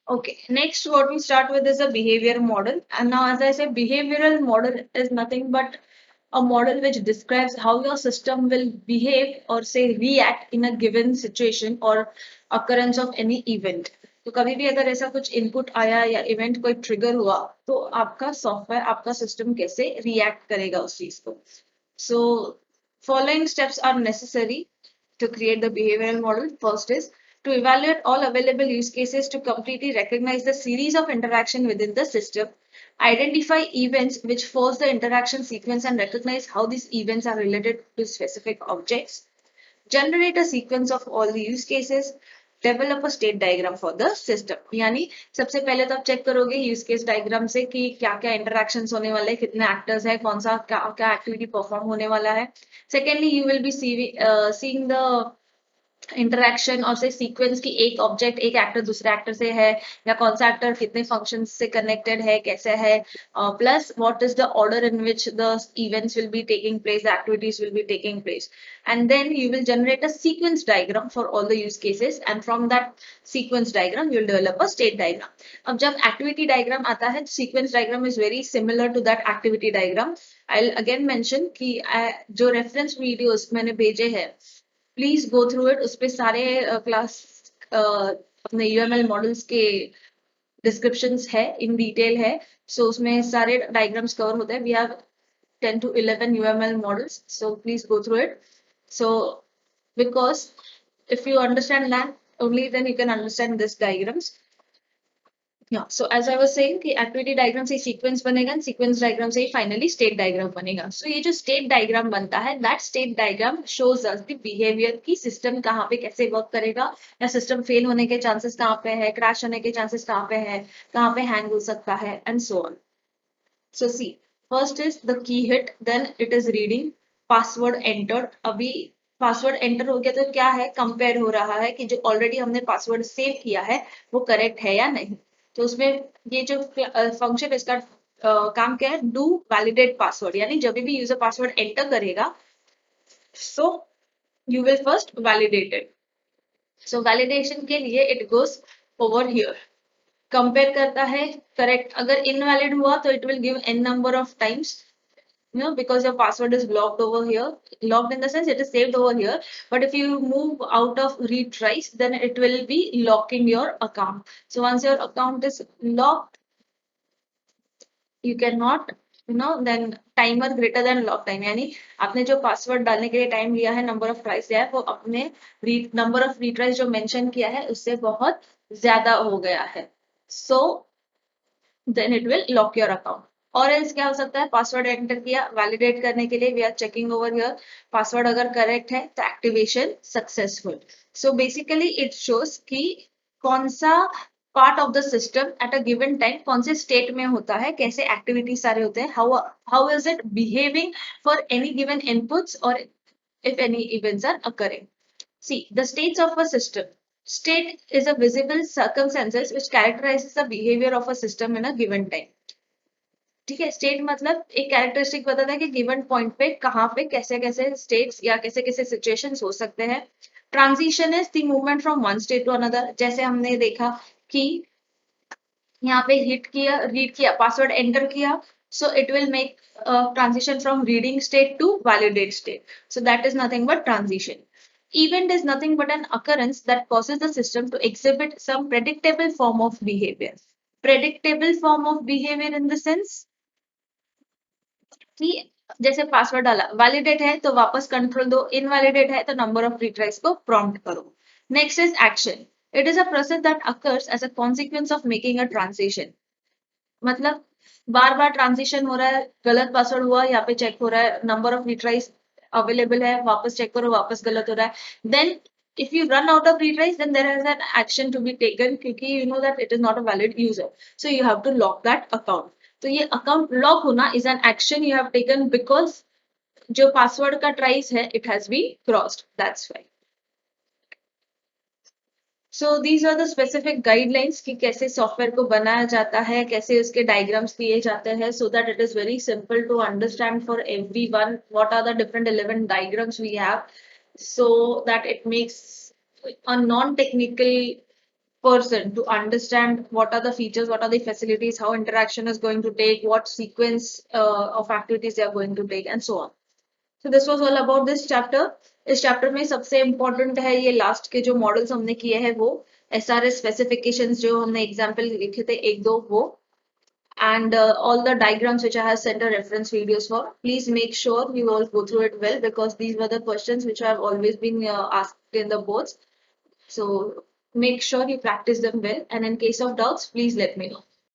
Okay, next what we start with is a behavior model. And now, as I said, behavioral model is nothing but a model which describes how your system will behave or say react in a given situation or occurrence of any event. तो कभी भी अगर ऐसा कुछ input आया या event कोई trigger हुआ तो आपका सॉफ्टवेयर आपका सिस्टम कैसे रिएक्ट करेगा उस चीज को. So following steps are necessary to create the behavioral model. First is to evaluate all available use cases to completely recognize the series of interaction within the system, identify events which force the interaction sequence and recognize how these events are related to specific objects, generate a sequence of all the use cases, develop a state diagram for the system. यानी सबसे पहले तो आप check करोगे use case diagram से कि क्या क्या इंटरक्शंस होने वाले हैं, कितने एक्टर्स हैं, कौन सा क्या क्या एक्टिविटी परफॉर्म होने वाला है. Secondly you will be seeing the interaction और से सीक्वेंस की एक ऑब्जेक्ट एक एक्टर दूसरे एक्टर से है या कौन सा एक्टर कितने फंक्शन से कनेक्टेड है कैसे है plus what is the order in which the events will be taking place the activities will be taking place and then you will generate a sequence diagram for all the use cases and from that sequence diagram you will develop a state diagram. अब जब activity diagram आता है sequence diagram is very similar to that activity diagram. I again mention कि जो reference videos मैंने भेजे हैं please go through it. उस पे सारे क्लास अपने यूएमएल मॉडल्स के डिस्क्रिप्शंस है इन डिटेल है. सो उसमें सारे डायग्राम्स कवर होते हैं. We have 10 to 11 UML models, so please go through it. So because if you understand that only then you can understand this diagrams. Yeah, so as I was saying कि activity diagram से sequence बनेगा and sequence diagram से ही finally state diagram बनेगा. सो ये जो state diagram बनता है that state diagram shows us the behaviour की सिस्टम कहाँ पे कैसे वर्क करेगा या सिस्टम फेल होने के चांसेस कहाँ पे है, क्रैश होने के चांसेस कहाँ पे है, कहाँ पे हैंग हो सकता है and so on. So see first is the key hit then it is reading password entered. अभी पासवर्ड एंटर हो गया तो क्या है कंपेयर हो रहा है कि जो ऑलरेडी हमने पासवर्ड सेव किया है वो करेक्ट है या नहीं. तो उसमें ये जो फंक्शन इसका काम क्या है डू वैलिडेट पासवर्ड यानी जब भी यूजर पासवर्ड एंटर करेगा so you will first validate it. So validation के लिए it goes over here compare करता है करेक्ट. अगर इनवैलिड हुआ तो it will give n number of times because your password is locked over here, locked in the sense it is saved over here, but if you move out of retries then it will be locking your account. So once your account is locked you cannot then timer greater than lock time यानी आपने जो password डालने के लिए time लिया है number of ट्राइस लिया है वो अपने नंबर ऑफ रिट्राइस जो मेंशन किया है उससे बहुत ज्यादा हो गया है. So then it will lock your account. और एल्स क्या हो सकता है पासवर्ड एंटर किया वैलिडेट करने के लिए we are checking over here password अगर करेक्ट है तो activation successful. So basically it shows कि कौन सा part of the system at a given time कौन से स्टेट में होता है कैसे एक्टिविटीज सारे होते हैं how is it behaving for any given inputs और if any events are occurring. See, the states of a system. State is a visible circumstances which characterizes the behavior of a system in a given time. ठीक है. State मतलब एक characteristic बताता है कि given point पे कहाँ पे कैसे कैसे स्टेट्स या कैसे कैसे सिचुएशंस हो सकते हैं. Transition is the movement from one state to another. जैसे हमने देखा कि यहाँ पे हिट किया रीड किया पासवर्ड एंटर किया so it will make a transition from reading state to validate state. So that is nothing but transition. Event is nothing but an occurrence that causes the system to exhibit some predictable form of behavior. Predictable form of behavior in the sense कि जैसे password डाला validate है तो वापस control दो, invalidate है तो number of retries को प्रॉम्प्ट करो. Next is action. It is a process that occurs as a consequence of making a transition. मतलब बार बार ट्रांजिशन हो रहा है गलत पासवर्ड हुआ यहाँ पे चेक हो रहा है नंबर ऑफ रिट्राइज अवेलेबल है वापस चेक करो वापस गलत हो रहा है. Then if you run out of retries then there is an action to be taken क्योंकि you know that it is not a valid user so you have to lock that account. तो ये account lock होना is an action you have taken because जो password का tries है it has been crossed that's why. So these are the specific guidelines कि कैसे software को बनाया जाता है कैसे उसके डायग्राम्स दिए जाते हैं so that it is very simple to understand for everyone what are the different 11 diagrams we have so that it makes a non-technical person to understand what are the features, what are the facilities, how interaction is going to take, what sequence of activities they are going to take, and so on. So this was all about this chapter. इस chapter में सबसे important है ये last के जो models हमने किए हैं वो SRS स्पेसिफिकेशंस जो हमने एग्जांपल लिखे थे एक दो वो and all the diagrams which I have sent a reference videos for. Please make sure you all go through it well because these were the questions which have always been asked in the boards. So make sure you practice them well and in case of doubts, please let me know.